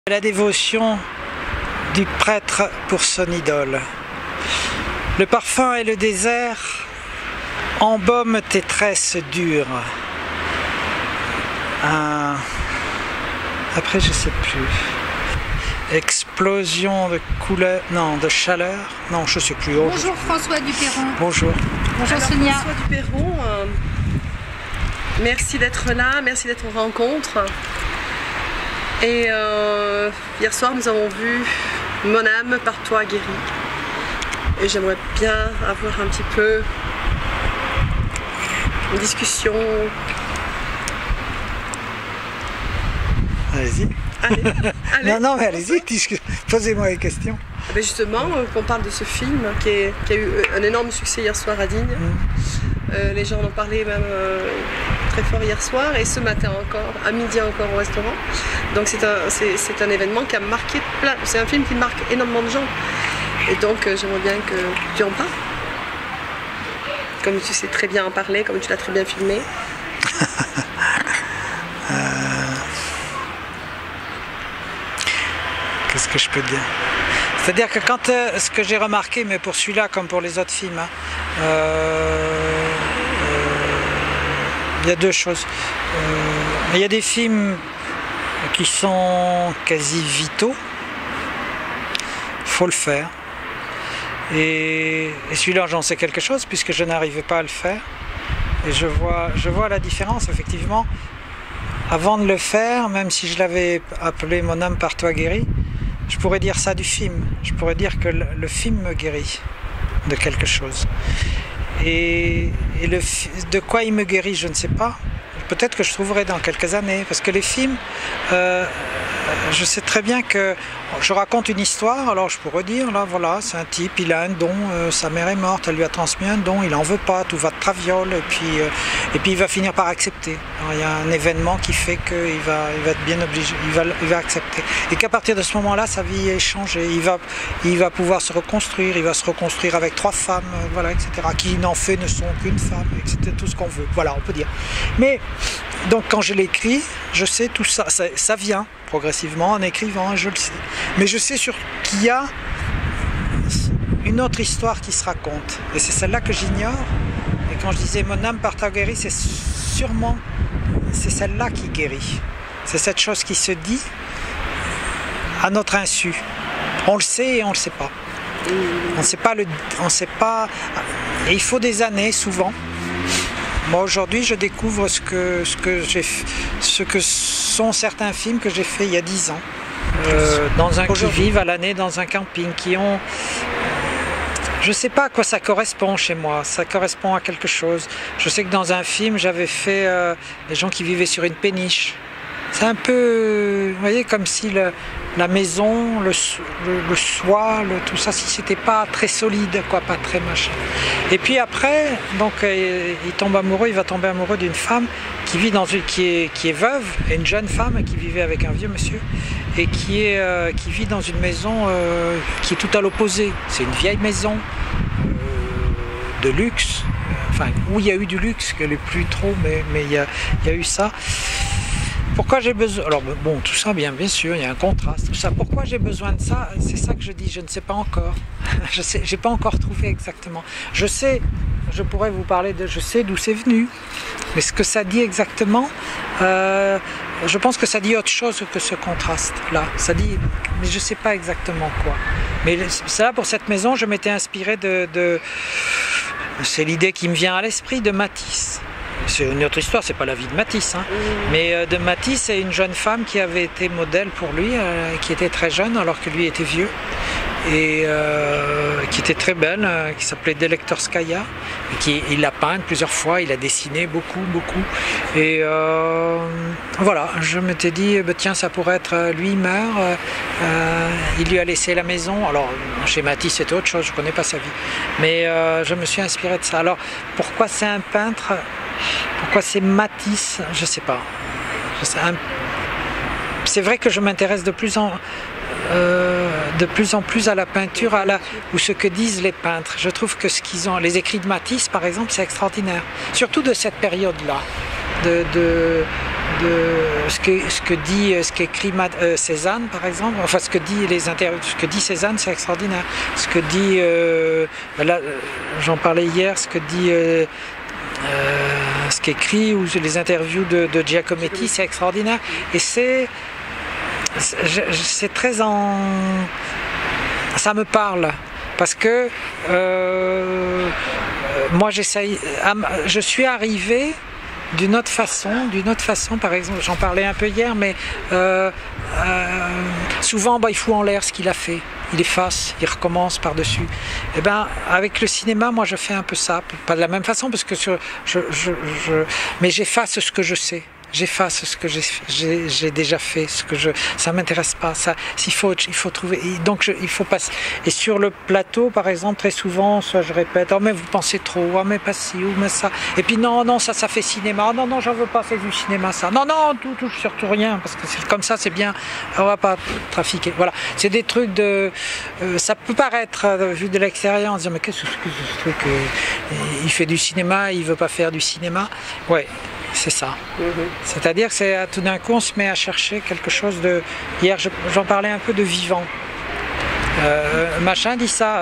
La dévotion du prêtre pour son idole. Le parfum et le désert embaument tes tresses dures. Après, je sais plus. Explosion de couleur, non, de chaleur, non, je sais plus. Bonjour François Duperron. Bonjour. Bonjour Alors, Sonia. François Duperron, merci d'être là, merci d'être en rencontre. Et hier soir, nous avons vu Mon âme par toi guérie. Et j'aimerais bien avoir un petit peu une discussion. Allez-y. Allez. Non, mais allez-y, posez-moi les questions. Ben justement, qu'on parle de ce film qui a eu un énorme succès hier soir à Digne. Les gens en ont parlé même très fort hier soir et ce matin encore, à midi encore au restaurant. Donc c'est un événement qui a marqué plein. C'est un film qui marque énormément de gens. Et donc j'aimerais bien que tu en parles. Comme tu sais très bien en parler, comme tu l'as très bien filmé. Qu'est-ce que je peux dire? C'est-à-dire que quand ce que j'ai remarqué, mais pour celui-là comme pour les autres films, il y a deux choses. Il y a des films qui sont quasi vitaux, il faut le faire. Et celui-là, j'en sais quelque chose puisque je n'arrivais pas à le faire. Et je vois la différence, effectivement. Avant de le faire, même si je l'avais appelé Mon âme par toi guérie, je pourrais dire ça du film. Je pourrais dire que le film me guérit de quelque chose. Et de quoi il me guérit, je ne sais pas. Peut-être que je trouverai dans quelques années. Parce que les films, je sais très bien que je raconte une histoire, alors je pourrais dire, là voilà, c'est un type, il a un don, sa mère est morte, elle lui a transmis un don, il n'en veut pas, tout va de traviole, et puis il va finir par accepter. Alors, il y a un événement qui fait qu'il va être bien obligé, il va accepter. Et qu'à partir de ce moment-là, sa vie est changée, il va pouvoir se reconstruire, il va se reconstruire avec 3 femmes, voilà, etc., qui n'en fait ne sont qu'une femme, etc., tout ce qu'on veut, voilà, on peut dire. Mais, donc quand je l'écris, je sais tout ça, ça vient progressivement en écrivant, je le sais. Mais je sais qu'il y a une autre histoire qui se raconte. Et c'est celle-là que j'ignore. Et quand je disais Mon âme par toi guérie, c'est celle-là qui guérit. C'est cette chose qui se dit à notre insu. On le sait et on ne le sait pas. On ne sait pas. Et il faut des années, souvent. Moi aujourd'hui je découvre ce que sont certains films que j'ai fait il y a 10 ans. Qui vivent à l'année dans un camping, qui ont... Je ne sais pas à quoi ça correspond chez moi, ça correspond à quelque chose. Je sais que dans un film j'avais fait des gens qui vivaient sur une péniche. C'est un peu, vous voyez, comme si la maison, le soie, tout ça, si c'était pas très solide, quoi, pas très machin. Et puis après, donc, il tombe amoureux, il va tomber amoureux d'une femme qui vit qui est veuve, et une jeune femme qui vivait avec un vieux monsieur, et qui vit dans une maison qui est tout à l'opposé. C'est une vieille maison de luxe, enfin, où il y a eu du luxe, qu'elle n'est plus trop, mais il y a eu ça. Pourquoi j'ai besoin... Alors bon, tout ça, bien sûr, il y a un contraste, tout ça. Pourquoi j'ai besoin de ça? C'est ça que je dis, je ne sais pas encore. J'ai pas encore trouvé exactement. Je pourrais vous parler je sais d'où c'est venu. Mais ce que ça dit exactement, je pense que ça dit autre chose que ce contraste-là. Ça dit, mais je ne sais pas exactement quoi. Mais ça, pour cette maison, je m'étais inspiré c'est l'idée qui me vient à l'esprit de Matisse. C'est une autre histoire, c'est pas la vie de Matisse, hein. Mais de Matisse, c'est une jeune femme qui avait été modèle pour lui, qui était très jeune alors que lui était vieux, et qui était très belle, qui s'appelait Delectorskaya, et il l'a peinte plusieurs fois, il a dessiné beaucoup, et voilà, je m'étais dit, tiens, ça pourrait être, lui il meurt, il lui a laissé la maison, alors chez Matisse c'était autre chose, je connais pas sa vie, mais je me suis inspiré de ça. Alors pourquoi c'est un peintre? Pourquoi c'est Matisse? Je sais pas. C'est vrai que je m'intéresse de plus en plus à la peinture, ou ce que disent les peintres. Je trouve que ce qu'ils ont, les écrits de Matisse par exemple, c'est extraordinaire. Surtout de cette période-là, ce qu'écrit Cézanne par exemple, enfin ce que dit Cézanne, c'est extraordinaire. Ce que dit, là j'en parlais hier, ce qu'écrit ou les interviews de Giacometti, c'est extraordinaire. Et c'est très ça me parle parce que moi je suis arrivé d'une autre façon, par exemple, j'en parlais un peu hier, mais souvent il fout en l'air ce qu'il a fait, il efface, il recommence par-dessus. Et ben avec le cinéma, moi je fais un peu ça, pas de la même façon parce que mais j'efface ce que je sais. J'efface ce que j'ai déjà fait, ça m'intéresse pas. Ça, il faut trouver. Donc il faut passer. Et sur le plateau, par exemple, très souvent, soit je répète, oh mais vous pensez trop, oh mais pas ci ou mais ça. Et puis non, ça fait cinéma. Oh non, j'en veux pas, c'est du cinéma ça. Non, tout surtout rien parce que c'est comme ça, c'est bien. On va pas trafiquer. Voilà, c'est des trucs de. Ça peut paraître vu de l'extérieur, en disant mais qu'est-ce que c'est ce truc il fait du cinéma, il veut pas faire du cinéma. Ouais. C'est ça. C'est-à-dire que c'est tout d'un coup on se met à chercher quelque chose de. Hier j'en parlais un peu de vivant. Machin dit ça.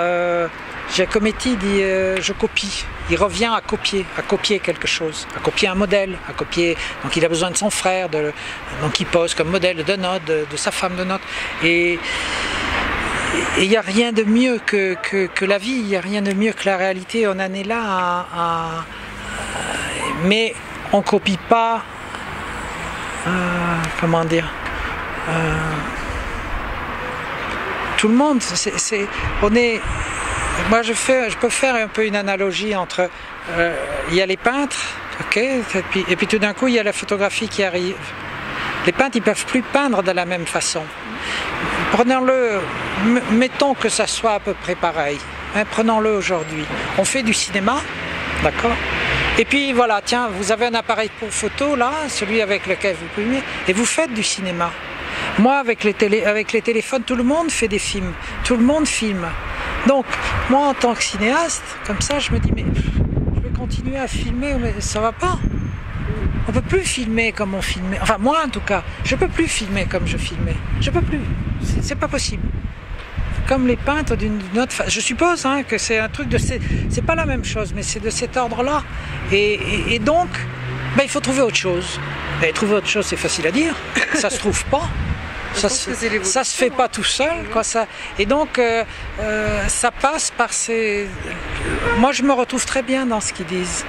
Giacometti dit je copie. Il revient à copier quelque chose, à copier un modèle, à copier. Donc il a besoin de son frère, donc il pose comme modèle de notes, de sa femme de notes. Et il n'y a rien de mieux que la vie. Il n'y a rien de mieux que la réalité. On en est là mais on copie pas, comment dire, tout le monde. Moi je peux faire un peu une analogie entre, il y a les peintres, ok, et puis tout d'un coup il y a la photographie qui arrive. Les peintres ils peuvent plus peindre de la même façon. Prenons-le, mettons que ça soit à peu près pareil. Hein, prenons-le aujourd'hui. On fait du cinéma, d'accord ? Et puis voilà, tiens, vous avez un appareil pour photo là, celui avec lequel vous filmez, et vous faites du cinéma. Moi, avec les téléphones, tout le monde fait des films, tout le monde filme. Donc, moi, en tant que cinéaste, comme ça, je me dis, mais je vais continuer à filmer, mais ça va pas. On peut plus filmer comme on filmait. Enfin, moi, en tout cas, je peux plus filmer comme je filmais. Je peux plus. C'est pas possible. Comme les peintres d'une autre façon. Je suppose que c'est un truc c'est pas la même chose, mais c'est de cet ordre-là. Et donc, il faut trouver autre chose. Et trouver autre chose, c'est facile à dire. Ça se trouve pas. Ça se fait pas tout seul. Quoi, ça. Et donc, ça passe par ces. Moi, je me retrouve très bien dans ce qu'ils disent.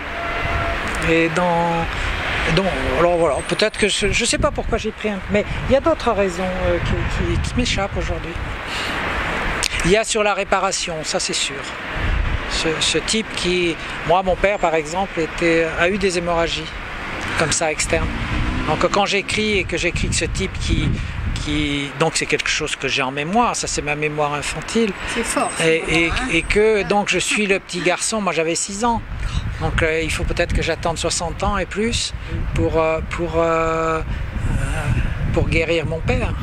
Et donc, alors voilà, peut-être que je sais pas pourquoi j'ai pris mais il y a d'autres raisons qui m'échappent aujourd'hui. Il y a sur la réparation, ça c'est sûr. Ce type qui... Moi, mon père, par exemple, a eu des hémorragies, comme ça, externes. Donc quand j'écris, et que j'écris que ce type donc c'est quelque chose que j'ai en mémoire, ça c'est ma mémoire infantile. C'est fort. Et que donc je suis le petit garçon, moi j'avais 6 ans. Donc il faut peut-être que j'attende 60 ans et plus pour guérir mon père.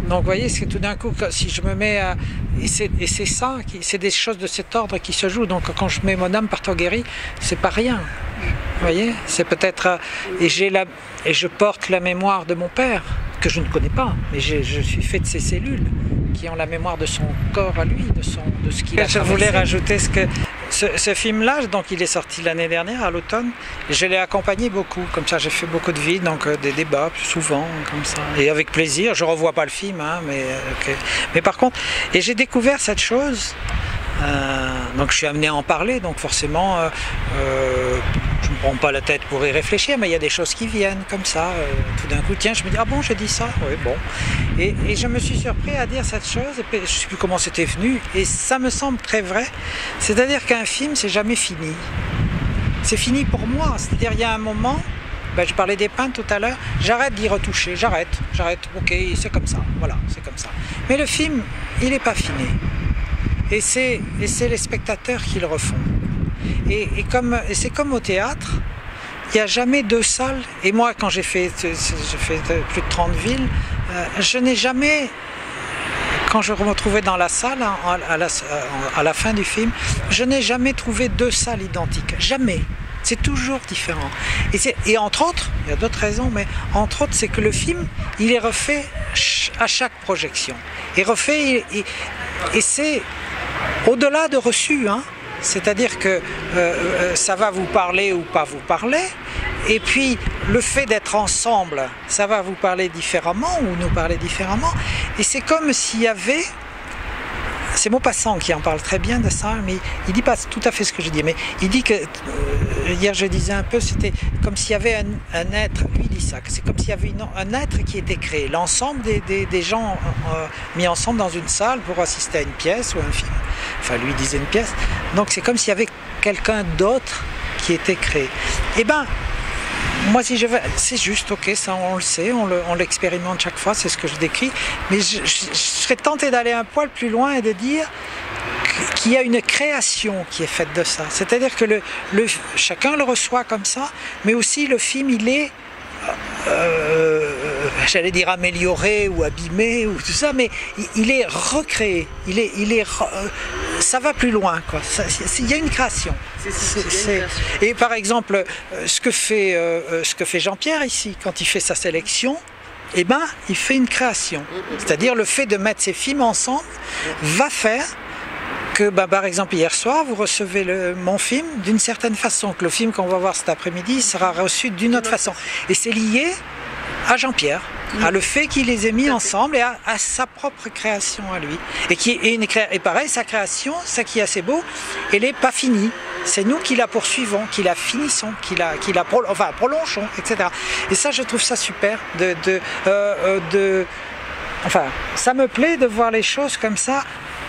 Donc vous voyez, c'est tout d'un coup, si je me mets à... Et c'est ça, c'est des choses de cet ordre qui se jouent. Donc quand je mets mon âme par toi guéri, c'est pas rien. Vous voyez, c'est peut-être... Et je porte la mémoire de mon père, que je ne connais pas, mais je suis fait de ces cellules qui ont la mémoire de son corps à lui, de ce qu'il a traversé. Je voulais rajouter ce film-là, donc il est sorti l'année dernière, à l'automne, et je l'ai accompagné beaucoup, comme ça j'ai fait beaucoup de villes, donc des débats, souvent, comme ça, et avec plaisir, je revois pas le film, mais par contre, et j'ai découvert cette chose, donc je suis amené à en parler, donc forcément, je ne me prends pas la tête pour y réfléchir, mais il y a des choses qui viennent comme ça, tout d'un coup, tiens, je me dis, ah bon, j'ai dit ça, oui, bon, et je me suis surpris à dire cette chose, et puis, je ne sais plus comment c'était venu, et ça me semble très vrai, c'est-à-dire qu'un film, c'est jamais fini, c'est fini pour moi, c'est-à-dire il y a un moment, je parlais des peintres tout à l'heure, j'arrête d'y retoucher, j'arrête, ok, c'est comme ça, voilà, c'est comme ça, mais le film, il n'est pas fini, et c'est les spectateurs qui le refont. Et c'est comme au théâtre, il n'y a jamais 2 salles. Et moi, quand j'ai fait plus de 30 villes, je n'ai jamais, quand je me retrouvais dans la salle, à la fin du film, je n'ai jamais trouvé 2 salles identiques. Jamais. C'est toujours différent. Et entre autres, il y a d'autres raisons, mais entre autres, c'est que le film, il est refait à chaque projection. Et refait, et c'est au-delà de reçu, hein. C'est-à-dire que ça va vous parler ou pas vous parler. Et puis, le fait d'être ensemble, ça va vous parler différemment ou nous parler différemment. Et c'est comme s'il y avait... C'est Maupassant qui en parle très bien de ça, mais il dit pas tout à fait ce que je dis. Mais il dit que, hier je disais un peu, c'était comme s'il y avait un être, lui il dit ça, que c'est comme s'il y avait un être qui était créé. L'ensemble des gens mis ensemble dans une salle pour assister à une pièce ou un film. Enfin, lui disait une pièce. Donc c'est comme s'il y avait quelqu'un d'autre qui était créé. Eh ben, moi, si je veux, c'est juste, ok, ça on le sait, on l'expérimente chaque fois, c'est ce que je décris, mais je serais tenté d'aller un poil plus loin et de dire qu'il y a une création qui est faite de ça. C'est-à-dire que chacun le reçoit comme ça, mais aussi le film, il est, j'allais dire amélioré ou abîmé ou tout ça, mais il est recréé, ça va plus loin, quoi. Il y a une création. Et par exemple, ce que fait Jean-Pierre ici, quand il fait sa sélection, eh ben, il fait une création. C'est-à-dire le fait de mettre ces films ensemble va faire que, par exemple, hier soir, vous recevez mon film d'une certaine façon, que le film qu'on va voir cet après-midi sera reçu d'une autre façon. Et c'est lié à Jean-Pierre, à le fait qu'il les ait mis ensemble et à sa propre création à lui. Et pareil, sa création, ça qui est assez beau, elle n'est pas finie. C'est nous qui la poursuivons, qui la finissons, qui la prolongeons, etc. Et ça, je trouve ça super. Enfin, ça me plaît de voir les choses comme ça,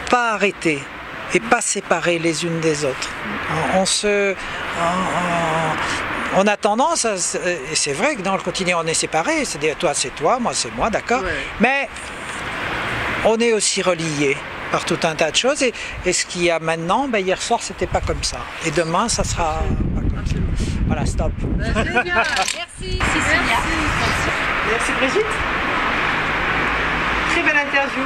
pas arrêtées et pas séparées les unes des autres. On a tendance, et c'est vrai que dans le quotidien on est séparés, c'est-à-dire toi c'est toi, moi c'est moi, d'accord, ouais. Mais on est aussi reliés par tout un tas de choses, et ce qu'il y a maintenant, hier soir c'était pas comme ça, et demain ça sera pas comme ça. Voilà, stop. Génial. Merci Cécilia. Merci Brigitte. Très belle interview.